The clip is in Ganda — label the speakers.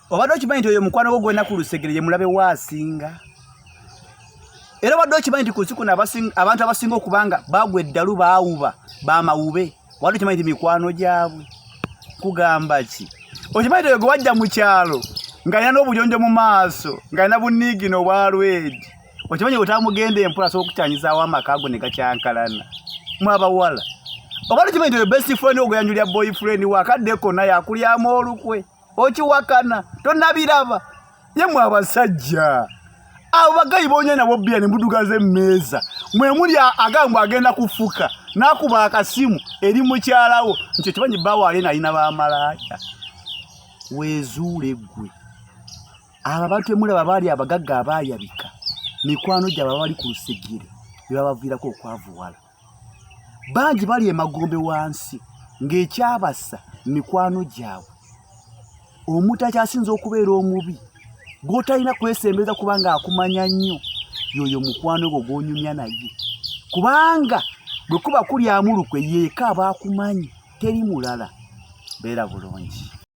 Speaker 1: obadde okimanyi nti oyo mukwano gwo gwena ku Lusegere ye mulabe waasinga era obadde okimanyi nti ku lusiku abantu abasinga okubanga bagwa eddalu baawuba bamawube wadde okimanyi nti mikwano gyabwe kugamba ki okimanyi nti oyo gwe wajja mu kyalo ng'alina n'obuyonjo mu maaso ng'alina bunniigino obwalwedi okimanyi otamugenda empola asobola okukyanyizaawo amaka ago ne gakyankalana mwabawala obadde okimanyi nti oyo best friend ogwe yanjulya boyfriend wakaddeko naye akulyamu olukwe okiwakana tonnabiraba ye mwabasajja abo bagayi bonya nabo bbiya ne mudugaza emmeeza mwe muli agamba agenda kufuka n'akuba akasimu eri mukyalawo nti okimanyi bbaawo alina alina bamalaaya weezuule ggwe abo abantu emulaba baali abagagga abaayabika mikwano gyabwe bali ku Lusegere bebabaviirako okwavuwala bangi bali emagombe wansi ng'ekyabassa mikwano gyabwe omuntu akyasinza okubeera omubi gw'otalina kwesembeza kubanga akumanya nnyo yoyo mukwano gwo gw'onyumya naye kubanga bwe kuba kulyamu lukwe yeeka aba akumanyi teri mulala beera bulungi.